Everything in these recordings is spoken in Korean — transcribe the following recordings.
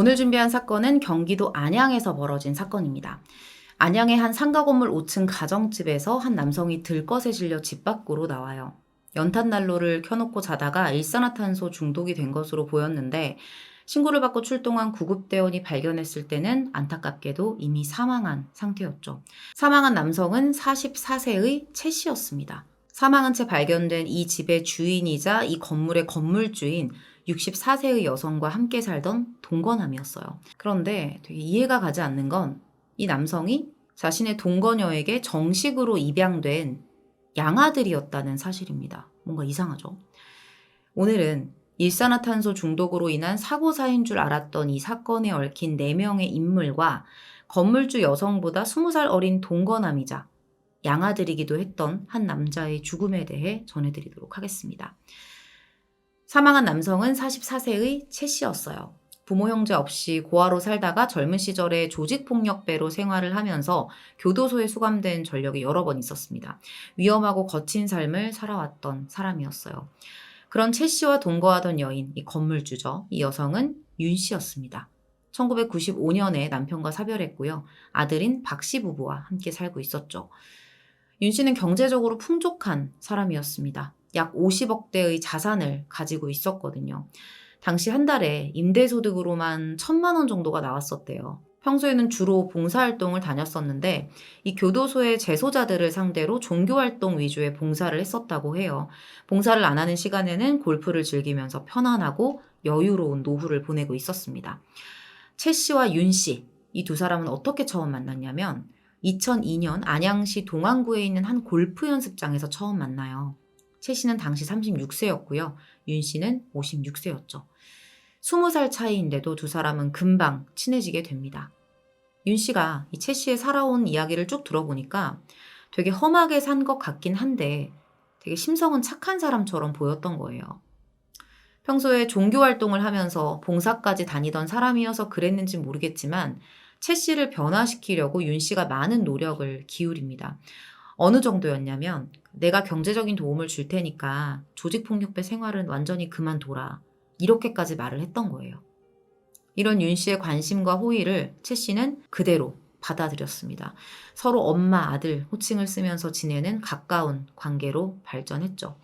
오늘 준비한 사건은 경기도 안양에서 벌어진 사건입니다. 안양의 한 상가 건물 5층 가정집에서 한 남성이 들것에 실려 집 밖으로 나와요. 연탄 난로를 켜놓고 자다가 일산화탄소 중독이 된 것으로 보였는데 신고를 받고 출동한 구급대원이 발견했을 때는 안타깝게도 이미 사망한 상태였죠. 사망한 남성은 44세의 최 씨였습니다. 사망한 채 발견된 이 집의 주인이자 이 건물의 건물주인 64세의 여성과 함께 살던 동거남이었어요. 그런데 되게 이해가 가지 않는 건 이 남성이 자신의 동거녀에게 정식으로 입양된 양아들이었다는 사실입니다. 뭔가 이상하죠? 오늘은 일산화탄소 중독으로 인한 사고사인 줄 알았던 이 사건에 얽힌 4명의 인물과 건물주 여성보다 20살 어린 동거남이자 양아들이기도 했던 한 남자의 죽음에 대해 전해드리도록 하겠습니다. 사망한 남성은 44세의 최 씨였어요. 부모 형제 없이 고아로 살다가 젊은 시절에 조직폭력배로 생활을 하면서 교도소에 수감된 전력이 여러 번 있었습니다. 위험하고 거친 삶을 살아왔던 사람이었어요. 그런 최 씨와 동거하던 여인, 이 건물주죠. 이 여성은 윤 씨였습니다. 1995년에 남편과 사별했고요. 아들인 박 씨 부부와 함께 살고 있었죠. 윤 씨는 경제적으로 풍족한 사람이었습니다. 약 50억대의 자산을 가지고 있었거든요. 당시 한 달에 임대소득으로만 1,000만 원 정도가 나왔었대요. 평소에는 주로 봉사활동을 다녔었는데 이 교도소의 재소자들을 상대로 종교활동 위주의 봉사를 했었다고 해요. 봉사를 안 하는 시간에는 골프를 즐기면서 편안하고 여유로운 노후를 보내고 있었습니다. 최 씨와 윤 씨, 이 두 사람은 어떻게 처음 만났냐면 2002년 안양시 동안구에 있는 한 골프 연습장에서 처음 만나요. 최 씨는 당시 36세였고요. 윤 씨는 56세였죠. 20살 차이인데도 두 사람은 금방 친해지게 됩니다. 윤 씨가 이 최 씨의 살아온 이야기를 쭉 들어보니까 되게 험하게 산 것 같긴 한데 되게 심성은 착한 사람처럼 보였던 거예요. 평소에 종교 활동을 하면서 봉사까지 다니던 사람이어서 그랬는지 모르겠지만 최 씨를 변화시키려고 윤 씨가 많은 노력을 기울입니다. 어느 정도였냐면 내가 경제적인 도움을 줄 테니까 조직폭력배 생활은 완전히 그만둬라. 이렇게까지 말을 했던 거예요. 이런 윤 씨의 관심과 호의를 최 씨는 그대로 받아들였습니다. 서로 엄마, 아들 호칭을 쓰면서 지내는 가까운 관계로 발전했죠.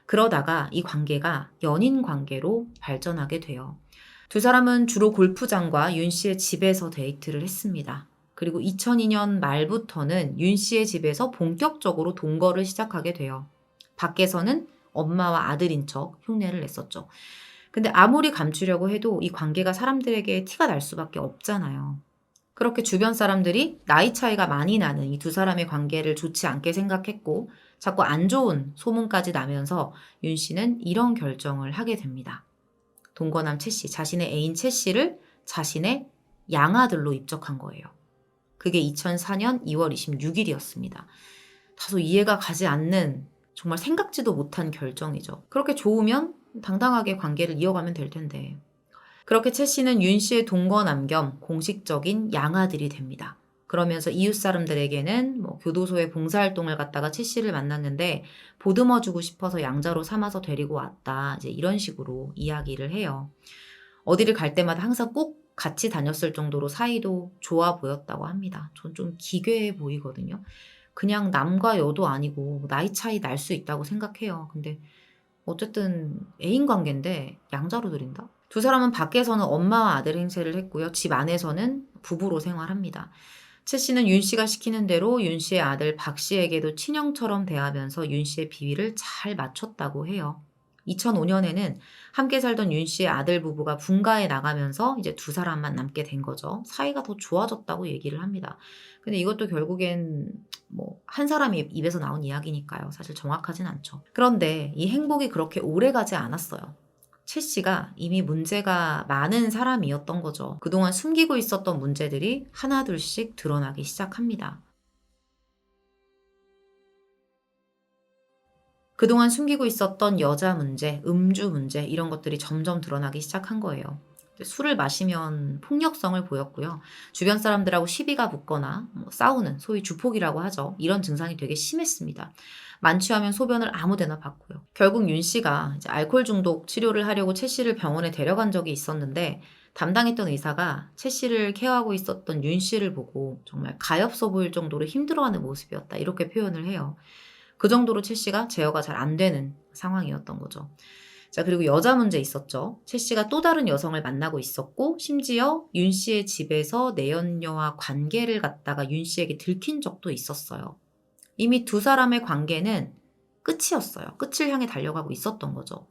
그러다가 이 관계가 연인 관계로 발전하게 돼요. 두 사람은 주로 골프장과 윤 씨의 집에서 데이트를 했습니다. 그리고 2002년 말부터는 윤 씨의 집에서 본격적으로 동거를 시작하게 돼요. 밖에서는 엄마와 아들인 척 흉내를 냈었죠. 근데 아무리 감추려고 해도 이 관계가 사람들에게 티가 날 수밖에 없잖아요. 그렇게 주변 사람들이 나이 차이가 많이 나는 이 두 사람의 관계를 좋지 않게 생각했고 자꾸 안 좋은 소문까지 나면서 윤 씨는 이런 결정을 하게 됩니다. 동거남 최 씨, 자신의 애인 최 씨를 자신의 양아들로 입적한 거예요. 그게 2004년 2월 26일이었습니다. 다소 이해가 가지 않는 정말 생각지도 못한 결정이죠. 그렇게 좋으면 당당하게 관계를 이어가면 될 텐데. 그렇게 최 씨는 윤 씨의 동거남 겸 공식적인 양아들이 됩니다. 그러면서 이웃 사람들에게는 교도소에 봉사활동을 갔다가 최 씨를 만났는데 보듬어주고 싶어서 양자로 삼아서 데리고 왔다. 이제 이런 식으로 이야기를 해요. 어디를 갈 때마다 항상 꼭 같이 다녔을 정도로 사이도 좋아 보였다고 합니다. 전 좀 기괴해 보이거든요. 그냥 남과 여도 아니고 나이 차이 날 수 있다고 생각해요. 근데 어쨌든 애인 관계인데 양자로 들인다? 두 사람은 밖에서는 엄마와 아들 행세를 했고요. 집 안에서는 부부로 생활합니다. 최 씨는 윤 씨가 시키는 대로 윤 씨의 아들 박 씨에게도 친형처럼 대하면서 윤 씨의 비위를 잘 맞췄다고 해요. 2005년에는 함께 살던 윤 씨의 아들 부부가 분가에 나가면서 이제 두 사람만 남게 된 거죠. 사이가 더 좋아졌다고 얘기를 합니다. 근데 이것도 결국엔 한 사람이 입에서 나온 이야기니까요. 사실 정확하진 않죠. 그런데 이 행복이 그렇게 오래 가지 않았어요. 최 씨가 이미 문제가 많은 사람이었던 거죠. 그동안 숨기고 있었던 문제들이 하나둘씩 드러나기 시작합니다. 그동안 숨기고 있었던 여자 문제, 음주 문제 이런 것들이 점점 드러나기 시작한 거예요. 술을 마시면 폭력성을 보였고요. 주변 사람들하고 시비가 붙거나 싸우는 소위 주폭이라고 하죠. 이런 증상이 되게 심했습니다. 만취하면 소변을 아무 데나 봤고요. 결국 윤 씨가 이제 알코올 중독 치료를 하려고 최 씨를 병원에 데려간 적이 있었는데 담당했던 의사가 최 씨를 케어하고 있었던 윤 씨를 보고 정말 가엾어 보일 정도로 힘들어하는 모습이었다. 이렇게 표현을 해요. 그 정도로 최 씨가 제어가 잘 안 되는 상황이었던 거죠. 자, 그리고 여자 문제 있었죠. 최 씨가 또 다른 여성을 만나고 있었고, 심지어 윤 씨의 집에서 내연녀와 관계를 갖다가 윤 씨에게 들킨 적도 있었어요. 이미 두 사람의 관계는 끝이었어요. 끝을 향해 달려가고 있었던 거죠.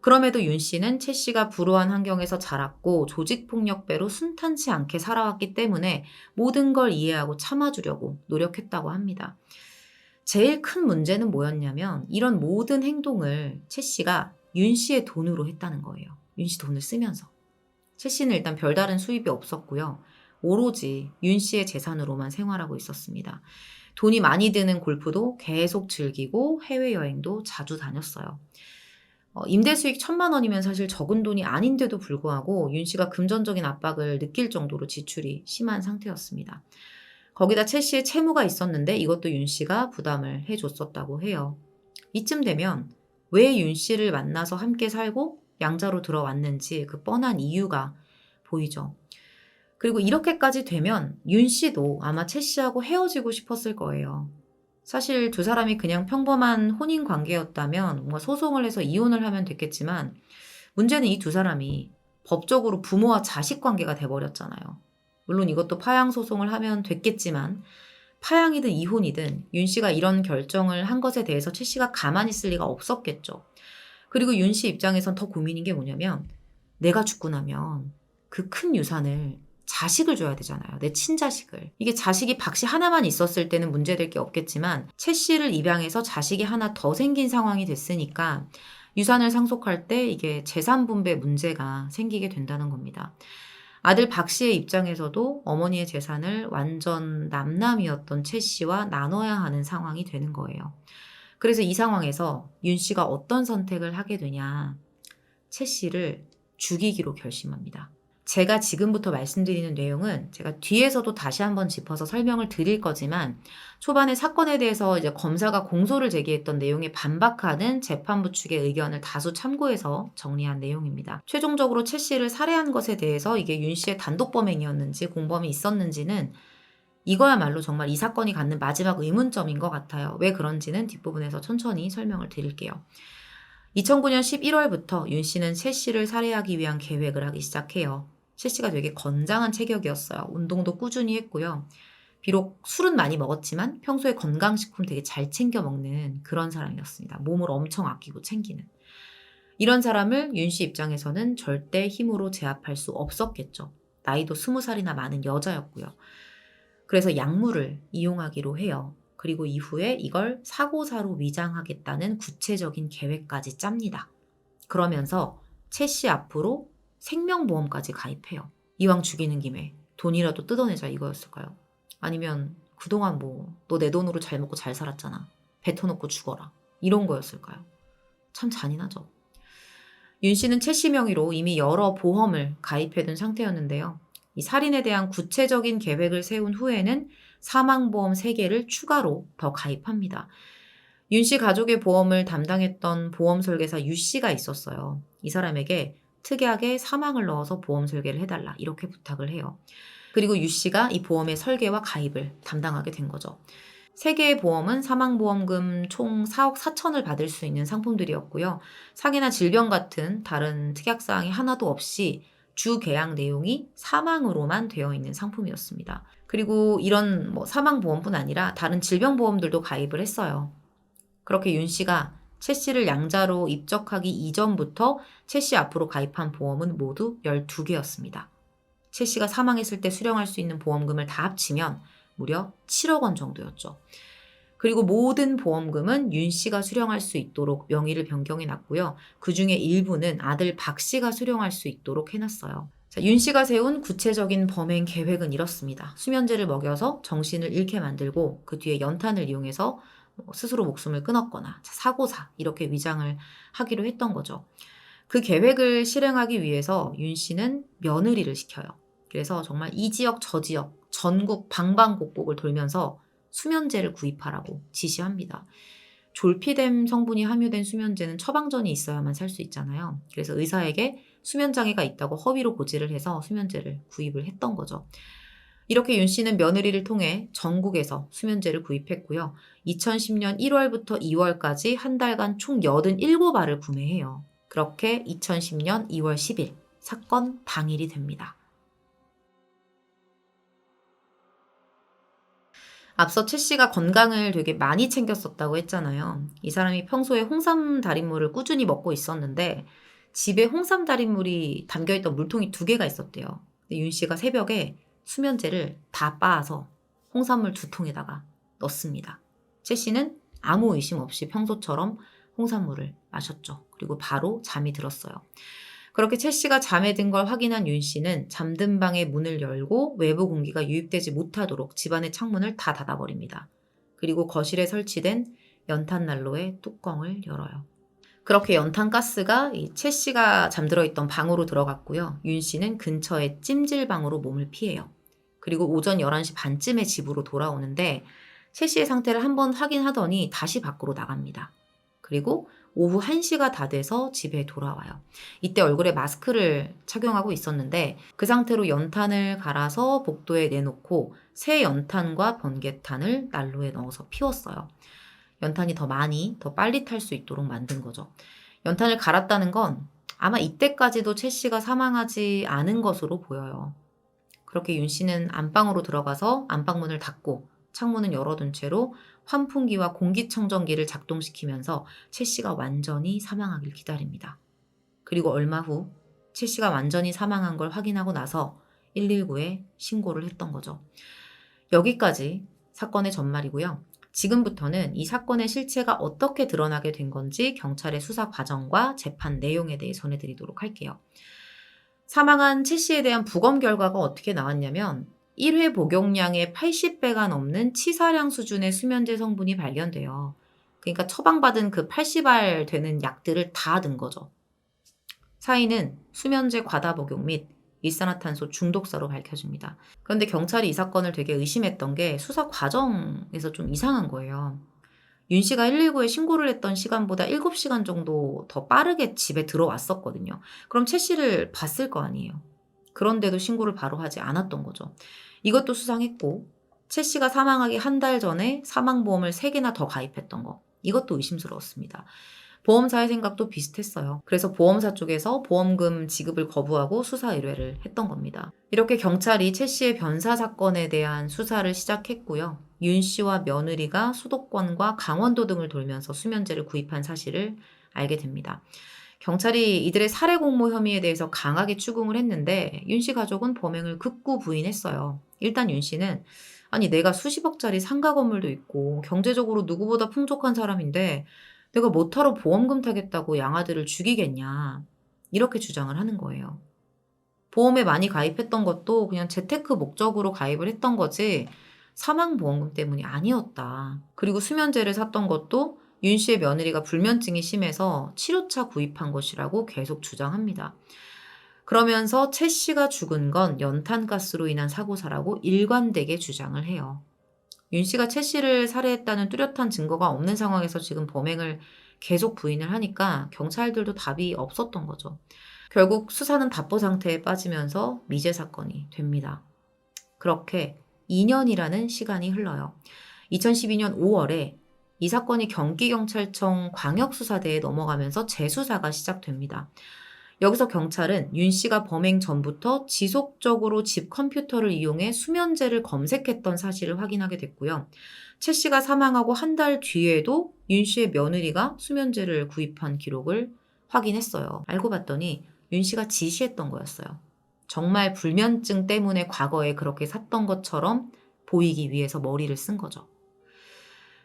그럼에도 윤 씨는 최 씨가 불우한 환경에서 자랐고 조직폭력배로 순탄치 않게 살아왔기 때문에 모든 걸 이해하고 참아주려고 노력했다고 합니다. 제일 큰 문제는 뭐였냐면 이런 모든 행동을 최 씨가 윤 씨의 돈으로 했다는 거예요. 윤 씨 돈을 쓰면서. 최 씨는 일단 별다른 수입이 없었고요. 오로지 윤 씨의 재산으로만 생활하고 있었습니다. 돈이 많이 드는 골프도 계속 즐기고 해외여행도 자주 다녔어요. 임대 수익 1,000만 원이면 사실 적은 돈이 아닌데도 불구하고 윤 씨가 금전적인 압박을 느낄 정도로 지출이 심한 상태였습니다. 거기다 최 씨의 채무가 있었는데 이것도 윤 씨가 부담을 해줬었다고 해요. 이쯤 되면 왜 윤 씨를 만나서 함께 살고 양자로 들어왔는지 그 뻔한 이유가 보이죠. 그리고 이렇게까지 되면 윤 씨도 아마 최 씨하고 헤어지고 싶었을 거예요. 사실 두 사람이 그냥 평범한 혼인 관계였다면 뭔가 소송을 해서 이혼을 하면 됐겠지만 문제는 이 두 사람이 법적으로 부모와 자식 관계가 돼버렸잖아요. 물론 이것도 파양 소송을 하면 됐겠지만 파양이든 이혼이든 윤 씨가 이런 결정을 한 것에 대해서 최 씨가 가만히 있을 리가 없었겠죠. 그리고 윤 씨 입장에선 더 고민인 게 뭐냐면 내가 죽고 나면 그 큰 유산을 자식을 줘야 되잖아요. 내 친자식을. 이게 자식이 박 씨 하나만 있었을 때는 문제될 게 없겠지만 최 씨를 입양해서 자식이 하나 더 생긴 상황이 됐으니까 유산을 상속할 때 이게 재산 분배 문제가 생기게 된다는 겁니다. 아들 박 씨의 입장에서도 어머니의 재산을 완전 남남이었던 최 씨와 나눠야 하는 상황이 되는 거예요. 그래서 이 상황에서 윤 씨가 어떤 선택을 하게 되냐. 최 씨를 죽이기로 결심합니다. 제가 지금부터 말씀드리는 내용은 제가 뒤에서도 다시 한번 짚어서 설명을 드릴 거지만 초반에 사건에 대해서 이제 검사가 공소를 제기했던 내용에 반박하는 재판부 측의 의견을 다수 참고해서 정리한 내용입니다. 최종적으로 최 씨를 살해한 것에 대해서 이게 윤 씨의 단독 범행이었는지 공범이 있었는지는 이거야말로 정말 이 사건이 갖는 마지막 의문점인 것 같아요. 왜 그런지는 뒷부분에서 천천히 설명을 드릴게요. 2009년 11월부터 윤 씨는 최 씨를 살해하기 위한 계획을 하기 시작해요. 최 씨가 되게 건장한 체격이었어요. 운동도 꾸준히 했고요. 비록 술은 많이 먹었지만 평소에 건강식품 되게 잘 챙겨 먹는 그런 사람이었습니다. 몸을 엄청 아끼고 챙기는. 이런 사람을 윤 씨 입장에서는 절대 힘으로 제압할 수 없었겠죠. 나이도 20살이나 많은 여자였고요. 그래서 약물을 이용하기로 해요. 그리고 이후에 이걸 사고사로 위장하겠다는 구체적인 계획까지 짭니다. 그러면서 최 씨 앞으로 생명보험까지 가입해요. 이왕 죽이는 김에 돈이라도 뜯어내자 이거였을까요? 아니면 그동안 뭐 너 내 돈으로 잘 먹고 잘 살았잖아. 뱉어놓고 죽어라. 이런 거였을까요? 참 잔인하죠. 윤 씨는 최 씨 명의로 이미 여러 보험을 가입해둔 상태였는데요. 이 살인에 대한 구체적인 계획을 세운 후에는 사망보험 3개를 추가로 더 가입합니다. 윤 씨 가족의 보험을 담당했던 보험 설계사 유 씨가 있었어요. 이 사람에게 특이하게 사망을 넣어서 보험 설계를 해달라 이렇게 부탁을 해요. 그리고 유 씨가 이 보험의 설계와 가입을 담당하게 된 거죠. 3개의 보험은 사망보험금 총 4억 4천을 받을 수 있는 상품들이었고요. 상해나 질병 같은 다른 특약사항이 하나도 없이 주 계약 내용이 사망으로만 되어 있는 상품이었습니다. 그리고 이런 사망보험뿐 아니라 다른 질병보험들도 가입을 했어요. 그렇게 윤 씨가 최 씨를 양자로 입적하기 이전부터 최 씨 앞으로 가입한 보험은 모두 12개였습니다. 최 씨가 사망했을 때 수령할 수 있는 보험금을 다 합치면 무려 7억 원 정도였죠. 그리고 모든 보험금은 윤 씨가 수령할 수 있도록 명의를 변경해 놨고요. 그 중에 일부는 아들 박 씨가 수령할 수 있도록 해놨어요. 자, 윤 씨가 세운 구체적인 범행 계획은 이렇습니다. 수면제를 먹여서 정신을 잃게 만들고 그 뒤에 연탄을 이용해서 스스로 목숨을 끊었거나 사고사 이렇게 위장을 하기로 했던 거죠. 그 계획을 실행하기 위해서 윤 씨는 며느리를 시켜요. 그래서 정말 이 지역 저 지역 전국 방방곡곡을 돌면서 수면제를 구입하라고 지시합니다. 졸피뎀 성분이 함유된 수면제는 처방전이 있어야만 살 수 있잖아요. 그래서 의사에게 수면장애가 있다고 허위로 고지를 해서 수면제를 구입을 했던 거죠. 이렇게 윤 씨는 며느리를 통해 전국에서 수면제를 구입했고요. 2010년 1월부터 2월까지 한 달간 총 87알을 구매해요. 그렇게 2010년 2월 10일 사건 당일이 됩니다. 앞서 최 씨가 건강을 되게 많이 챙겼었다고 했잖아요. 이 사람이 평소에 홍삼 달인물을 꾸준히 먹고 있었는데 집에 홍삼 달인물이 담겨있던 물통이 2개가 있었대요. 근데 윤 씨가 새벽에 수면제를 다 빻아서 홍삼물 2통에다가 넣습니다. 최 씨는 아무 의심 없이 평소처럼 홍삼물을 마셨죠. 그리고 바로 잠이 들었어요. 그렇게 최 씨가 잠에 든 걸 확인한 윤 씨는 잠든 방의 문을 열고 외부 공기가 유입되지 못하도록 집안의 창문을 다 닫아버립니다. 그리고 거실에 설치된 연탄 난로의 뚜껑을 열어요. 그렇게 연탄 가스가 최 씨가 잠들어 있던 방으로 들어갔고요. 윤 씨는 근처의 찜질방으로 몸을 피해요. 그리고 오전 11시 반쯤에 집으로 돌아오는데 최 씨의 상태를 한번 확인하더니 다시 밖으로 나갑니다. 그리고 오후 1시가 다 돼서 집에 돌아와요. 이때 얼굴에 마스크를 착용하고 있었는데 그 상태로 연탄을 갈아서 복도에 내놓고 새 연탄과 번개탄을 난로에 넣어서 피웠어요. 연탄이 더 많이, 더 빨리 탈 수 있도록 만든 거죠. 연탄을 갈았다는 건 아마 이때까지도 최 씨가 사망하지 않은 것으로 보여요. 그렇게 윤 씨는 안방으로 들어가서 안방문을 닫고 창문은 열어둔 채로 환풍기와 공기청정기를 작동시키면서 최 씨가 완전히 사망하길 기다립니다. 그리고 얼마 후 최 씨가 완전히 사망한 걸 확인하고 나서 119에 신고를 했던 거죠. 여기까지 사건의 전말이고요. 지금부터는 이 사건의 실체가 어떻게 드러나게 된 건지 경찰의 수사 과정과 재판 내용에 대해 전해드리도록 할게요. 사망한 최 씨에 대한 부검 결과가 어떻게 나왔냐면 1회 복용량의 80배가 넘는 치사량 수준의 수면제 성분이 발견돼요. 그러니까 처방받은 그 80알 되는 약들을 다 넣은 거죠. 사인은 수면제 과다 복용 및 일산화탄소 중독사로 밝혀집니다. 그런데 경찰이 이 사건을 되게 의심했던 게 수사 과정에서 좀 이상한 거예요. 윤 씨가 119에 신고를 했던 시간보다 7시간 정도 더 빠르게 집에 들어왔었거든요. 그럼 최 씨를 봤을 거 아니에요. 그런데도 신고를 바로 하지 않았던 거죠. 이것도 수상했고 최 씨가 사망하기 한 달 전에 사망보험을 3개나 더 가입했던 거. 이것도 의심스러웠습니다. 보험사의 생각도 비슷했어요. 그래서 보험사 쪽에서 보험금 지급을 거부하고 수사 의뢰를 했던 겁니다. 이렇게 경찰이 최 씨의 변사 사건에 대한 수사를 시작했고요. 윤 씨와 며느리가 수도권과 강원도 등을 돌면서 수면제를 구입한 사실을 알게 됩니다. 경찰이 이들의 살해 공모 혐의에 대해서 강하게 추궁을 했는데 윤 씨 가족은 범행을 극구 부인했어요. 일단 윤 씨는 아니 내가 수십억짜리 상가 건물도 있고 경제적으로 누구보다 풍족한 사람인데 내가 뭐하러 보험금 타겠다고 양아들을 죽이겠냐 이렇게 주장을 하는 거예요. 보험에 많이 가입했던 것도 그냥 재테크 목적으로 가입을 했던 거지 사망보험금 때문이 아니었다. 그리고 수면제를 샀던 것도 윤 씨의 며느리가 불면증이 심해서 치료차 구입한 것이라고 계속 주장합니다. 그러면서 최 씨가 죽은 건 연탄가스로 인한 사고사라고 일관되게 주장을 해요. 윤 씨가 최 씨를 살해했다는 뚜렷한 증거가 없는 상황에서 지금 범행을 계속 부인을 하니까 경찰들도 답이 없었던 거죠. 결국 수사는 답보 상태에 빠지면서 미제 사건이 됩니다. 그렇게 2년이라는 시간이 흘러요. 2012년 5월에 이 사건이 경기경찰청 광역수사대에 넘어가면서 재수사가 시작됩니다. 여기서 경찰은 윤 씨가 범행 전부터 지속적으로 집 컴퓨터를 이용해 수면제를 검색했던 사실을 확인하게 됐고요. 최 씨가 사망하고 한 달 뒤에도 윤 씨의 며느리가 수면제를 구입한 기록을 확인했어요. 알고 봤더니 윤 씨가 지시했던 거였어요. 정말 불면증 때문에 과거에 그렇게 샀던 것처럼 보이기 위해서 머리를 쓴 거죠.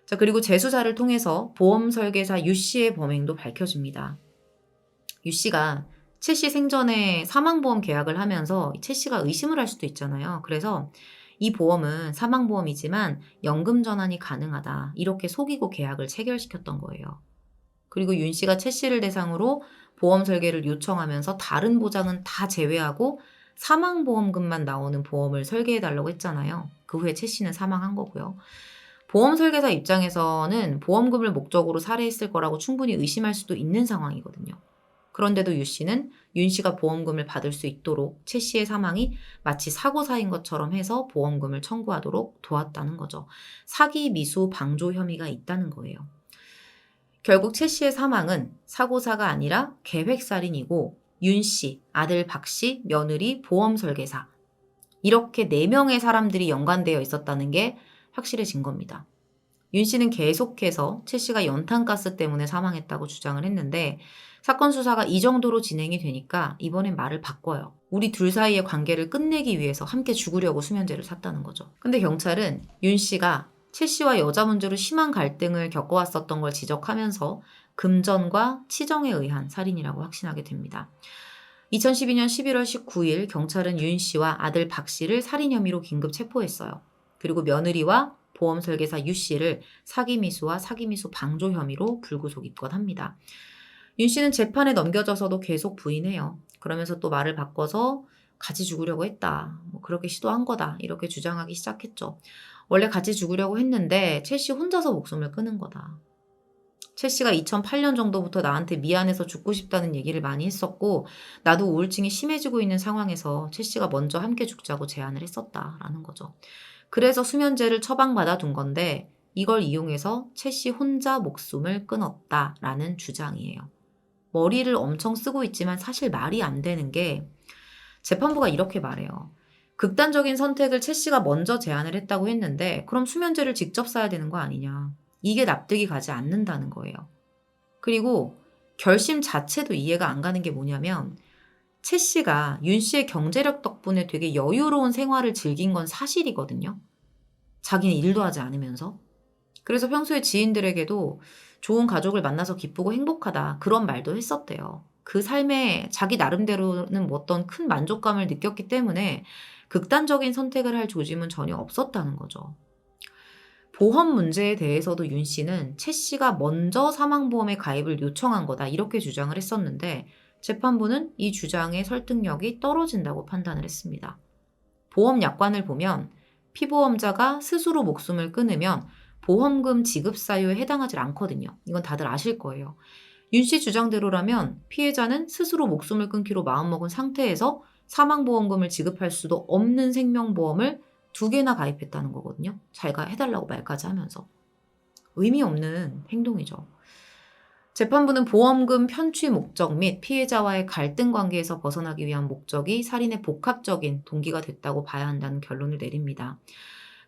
자, 그리고 재수사를 통해서 보험 설계사 유 씨의 범행도 밝혀집니다. 유 씨가 최 씨 생전에 사망보험 계약을 하면서 최 씨가 의심을 할 수도 있잖아요. 그래서 이 보험은 사망보험이지만 연금 전환이 가능하다. 이렇게 속이고 계약을 체결시켰던 거예요. 그리고 윤 씨가 최 씨를 대상으로 보험 설계를 요청하면서 다른 보장은 다 제외하고 사망보험금만 나오는 보험을 설계해달라고 했잖아요. 그 후에 최 씨는 사망한 거고요. 보험 설계사 입장에서는 보험금을 목적으로 살해했을 거라고 충분히 의심할 수도 있는 상황이거든요. 그런데도 유 씨는 윤 씨가 보험금을 받을 수 있도록 최 씨의 사망이 마치 사고사인 것처럼 해서 보험금을 청구하도록 도왔다는 거죠. 사기 미수 방조 혐의가 있다는 거예요. 결국 최 씨의 사망은 사고사가 아니라 계획살인이고 윤 씨, 아들 박 씨, 며느리, 보험 설계사 이렇게 4명의 사람들이 연관되어 있었다는 게 확실해진 겁니다. 윤 씨는 계속해서 최 씨가 연탄가스 때문에 사망했다고 주장을 했는데 사건 수사가 이 정도로 진행이 되니까 이번엔 말을 바꿔요. 우리 둘 사이의 관계를 끝내기 위해서 함께 죽으려고 수면제를 샀다는 거죠. 근데 경찰은 윤 씨가 최 씨와 여자 문제로 심한 갈등을 겪어왔었던 걸 지적하면서 금전과 치정에 의한 살인이라고 확신하게 됩니다. 2012년 11월 19일 경찰은 윤 씨와 아들 박 씨를 살인 혐의로 긴급 체포했어요. 그리고 며느리와 보험 설계사 유 씨를 사기미수와 사기미수 방조 혐의로 불구속 입건합니다. 윤 씨는 재판에 넘겨져서도 계속 부인해요. 그러면서 또 말을 바꿔서 같이 죽으려고 했다. 그렇게 시도한 거다. 이렇게 주장하기 시작했죠. 원래 같이 죽으려고 했는데 최 씨 혼자서 목숨을 끊은 거다. 최 씨가 2008년 정도부터 나한테 미안해서 죽고 싶다는 얘기를 많이 했었고 나도 우울증이 심해지고 있는 상황에서 최 씨가 먼저 함께 죽자고 제안을 했었다라는 거죠. 그래서 수면제를 처방받아 둔 건데 이걸 이용해서 최 씨 혼자 목숨을 끊었다라는 주장이에요. 머리를 엄청 쓰고 있지만 사실 말이 안 되는 게 재판부가 이렇게 말해요. 극단적인 선택을 최 씨가 먼저 제안을 했다고 했는데 그럼 수면제를 직접 사야 되는 거 아니냐. 이게 납득이 가지 않는다는 거예요. 그리고 결심 자체도 이해가 안 가는 게 뭐냐면 최 씨가 윤 씨의 경제력 덕분에 되게 여유로운 생활을 즐긴 건 사실이거든요. 자기는 일도 하지 않으면서. 그래서 평소에 지인들에게도 좋은 가족을 만나서 기쁘고 행복하다 그런 말도 했었대요. 그 삶에 자기 나름대로는 뭐 어떤 큰 만족감을 느꼈기 때문에 극단적인 선택을 할 조짐은 전혀 없었다는 거죠. 보험 문제에 대해서도 윤 씨는 최 씨가 먼저 사망보험에 가입을 요청한 거다 이렇게 주장을 했었는데 재판부는 이 주장의 설득력이 떨어진다고 판단을 했습니다. 보험 약관을 보면 피보험자가 스스로 목숨을 끊으면 보험금 지급 사유에 해당하지 않거든요. 이건 다들 아실 거예요. 윤 씨 주장대로라면 피해자는 스스로 목숨을 끊기로 마음먹은 상태에서 사망보험금을 지급할 수도 없는 생명보험을 2개나 가입했다는 거거든요. 자기가 해달라고 말까지 하면서. 의미 없는 행동이죠. 재판부는 보험금 편취 목적 및 피해자와의 갈등 관계에서 벗어나기 위한 목적이 살인의 복합적인 동기가 됐다고 봐야 한다는 결론을 내립니다.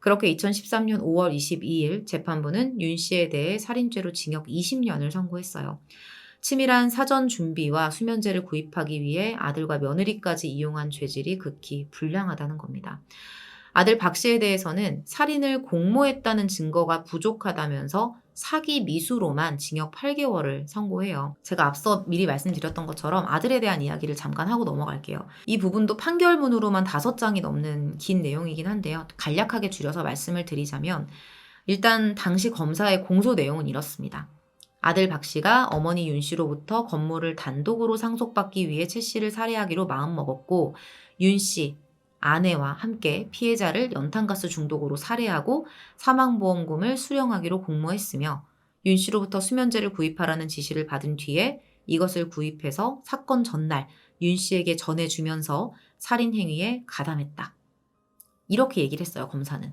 그렇게 2013년 5월 22일 재판부는 윤 씨에 대해 살인죄로 징역 20년을 선고했어요. 치밀한 사전 준비와 수면제를 구입하기 위해 아들과 며느리까지 이용한 죄질이 극히 불량하다는 겁니다. 아들 박 씨에 대해서는 살인을 공모했다는 증거가 부족하다면서 사기 미수로만 징역 8개월을 선고해요. 제가 앞서 미리 말씀드렸던 것처럼 아들에 대한 이야기를 잠깐 하고 넘어갈게요. 이 부분도 판결문으로만 5장이 넘는 긴 내용이긴 한데요. 간략하게 줄여서 말씀을 드리자면 일단 당시 검사의 공소 내용은 이렇습니다. 아들 박 씨가 어머니 윤 씨로부터 건물을 단독으로 상속받기 위해 최 씨를 살해하기로 마음먹었고 윤 씨, 아내와 함께 피해자를 연탄가스 중독으로 살해하고 사망보험금을 수령하기로 공모했으며 윤 씨로부터 수면제를 구입하라는 지시를 받은 뒤에 이것을 구입해서 사건 전날 윤 씨에게 전해주면서 살인 행위에 가담했다. 이렇게 얘기를 했어요, 검사는.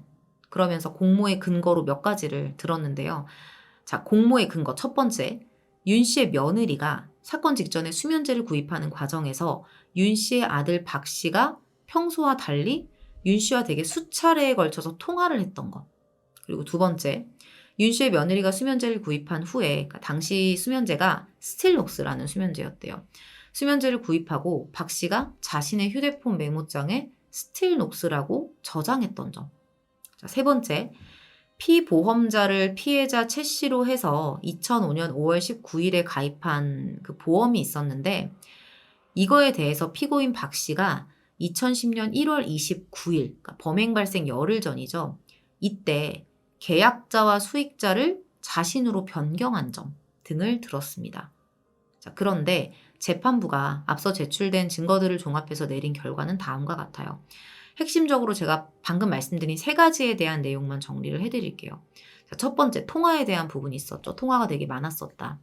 그러면서 공모의 근거로 몇 가지를 들었는데요. 자, 공모의 근거 첫 번째, 윤 씨의 며느리가 사건 직전에 수면제를 구입하는 과정에서 윤 씨의 아들 박 씨가 평소와 달리 윤 씨와 되게 수차례에 걸쳐서 통화를 했던 것. 그리고 두 번째, 윤 씨의 며느리가 수면제를 구입한 후에 그러니까 당시 수면제가 스틸록스라는 수면제였대요. 수면제를 구입하고 박 씨가 자신의 휴대폰 메모장에 스틸록스라고 저장했던 점. 자, 세 번째, 피보험자를 피해자 최 씨로 해서 2005년 5월 19일에 가입한 그 보험이 있었는데 이거에 대해서 피고인 박 씨가 2010년 1월 29일, 그러니까 범행 발생 열흘 전이죠. 이때 계약자와 수익자를 자신으로 변경한 점 등을 들었습니다. 자, 그런데 재판부가 앞서 제출된 증거들을 종합해서 내린 결과는 다음과 같아요. 핵심적으로 제가 방금 말씀드린 3가지에 대한 내용만 정리를 해드릴게요. 자, 첫 번째, 통화에 대한 부분이 있었죠. 통화가 되게 많았었다.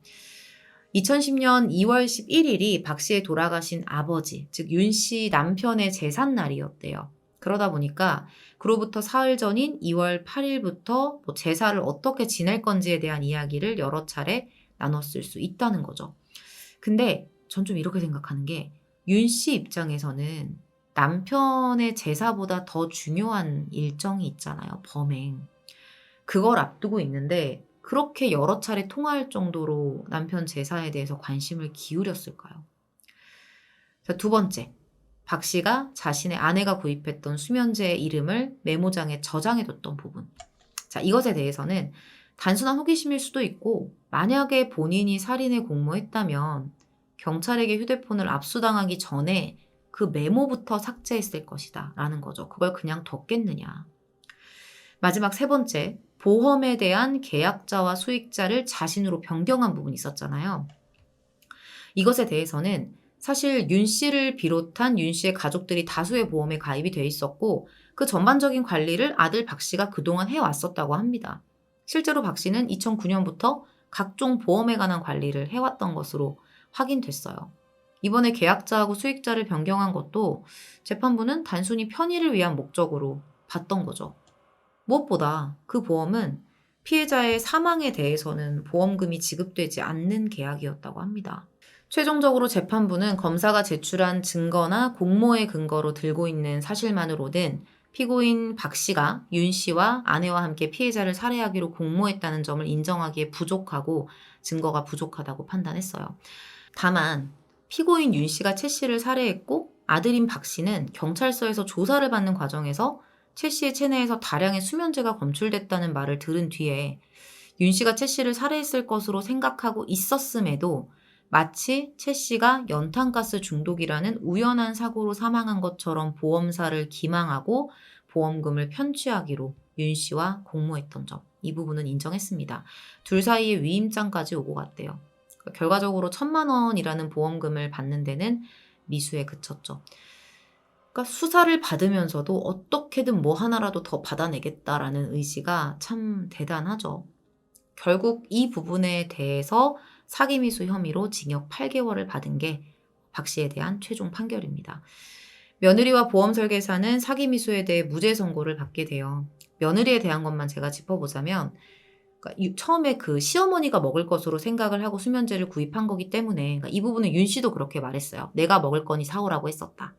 2010년 2월 11일이 박 씨의 돌아가신 아버지, 즉 윤 씨 남편의 제삿날이었대요. 그러다 보니까 그로부터 사흘 전인 2월 8일부터 제사를 어떻게 지낼 건지에 대한 이야기를 여러 차례 나눴을 수 있다는 거죠. 근데 전 좀 이렇게 생각하는 게 윤 씨 입장에서는 남편의 제사보다 더 중요한 일정이 있잖아요. 범행. 그걸 앞두고 있는데 그렇게 여러 차례 통화할 정도로 남편 제사에 대해서 관심을 기울였을까요? 자, 두 번째. 박 씨가 자신의 아내가 구입했던 수면제의 이름을 메모장에 저장해뒀던 부분. 자, 이것에 대해서는 단순한 호기심일 수도 있고 만약에 본인이 살인에 공모했다면 경찰에게 휴대폰을 압수당하기 전에 그 메모부터 삭제했을 것이다 라는 거죠. 그걸 그냥 뒀겠느냐. 마지막 세 번째, 보험에 대한 계약자와 수익자를 자신으로 변경한 부분이 있었잖아요. 이것에 대해서는 사실 윤 씨를 비롯한 윤 씨의 가족들이 다수의 보험에 가입이 돼 있었고 그 전반적인 관리를 아들 박 씨가 그동안 해왔었다고 합니다. 실제로 박 씨는 2009년부터 각종 보험에 관한 관리를 해왔던 것으로 확인됐어요. 이번에 계약자하고 수익자를 변경한 것도 재판부는 단순히 편의를 위한 목적으로 봤던 거죠. 무엇보다 그 보험은 피해자의 사망에 대해서는 보험금이 지급되지 않는 계약이었다고 합니다. 최종적으로 재판부는 검사가 제출한 증거나 공모의 근거로 들고 있는 사실만으로는 피고인 박 씨가 윤 씨와 아내와 함께 피해자를 살해하기로 공모했다는 점을 인정하기에 부족하고 증거가 부족하다고 판단했어요. 다만 피고인 윤 씨가 최 씨를 살해했고 아들인 박 씨는 경찰서에서 조사를 받는 과정에서 최 씨의 체내에서 다량의 수면제가 검출됐다는 말을 들은 뒤에 윤 씨가 최 씨를 살해했을 것으로 생각하고 있었음에도 마치 최 씨가 연탄가스 중독이라는 우연한 사고로 사망한 것처럼 보험사를 기망하고 보험금을 편취하기로 윤 씨와 공모했던 점, 이 부분은 인정했습니다. 둘 사이에 위임장까지 오고 갔대요. 결과적으로 1,000만 원이라는 보험금을 받는 데는 미수에 그쳤죠. 그러니까 수사를 받으면서도 어떻게든 뭐 하나라도 더 받아내겠다라는 의지가 참 대단하죠. 결국 이 부분에 대해서 사기미수 혐의로 징역 8개월을 받은 게 박 씨에 대한 최종 판결입니다. 며느리와 보험 설계사는 사기미수에 대해 무죄 선고를 받게 돼요. 며느리에 대한 것만 제가 짚어보자면 그러니까 처음에 그 시어머니가 먹을 것으로 생각을 하고 수면제를 구입한 거기 때문에 그러니까 이 부분은 윤 씨도 그렇게 말했어요. 내가 먹을 거니 사오라고 했었다.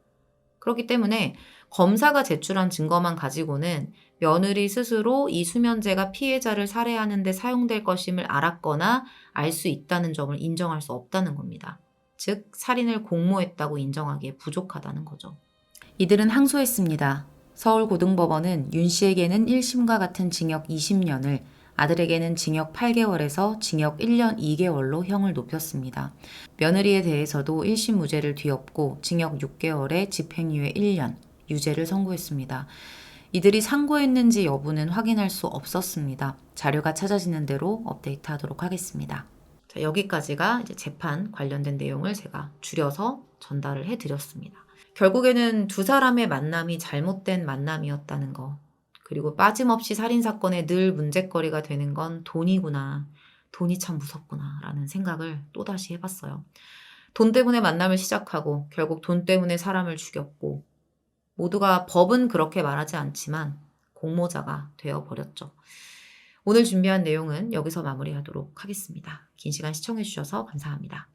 그렇기 때문에 검사가 제출한 증거만 가지고는 며느리 스스로 이 수면제가 피해자를 살해하는 데 사용될 것임을 알았거나 알 수 있다는 점을 인정할 수 없다는 겁니다. 즉 살인을 공모했다고 인정하기에 부족하다는 거죠. 이들은 항소했습니다. 서울고등법원은 윤 씨에게는 1심과 같은 징역 20년을, 아들에게는 징역 8개월에서 징역 1년 2개월로 형을 높였습니다. 며느리에 대해서도 1심 무죄를 뒤엎고 징역 6개월에 집행유예 1년, 유죄를 선고했습니다. 이들이 상고했는지 여부는 확인할 수 없었습니다. 자료가 찾아지는 대로 업데이트하도록 하겠습니다. 자, 여기까지가 이제 재판 관련된 내용을 제가 줄여서 전달을 해드렸습니다. 결국에는 두 사람의 만남이 잘못된 만남이었다는 거. 그리고 빠짐없이 살인사건에 늘 문제거리가 되는 건 돈이구나. 돈이 참 무섭구나. 라는 생각을 또다시 해봤어요. 돈 때문에 만남을 시작하고 결국 돈 때문에 사람을 죽였고 모두가 법은 그렇게 말하지 않지만 공모자가 되어버렸죠. 오늘 준비한 내용은 여기서 마무리하도록 하겠습니다. 긴 시간 시청해주셔서 감사합니다.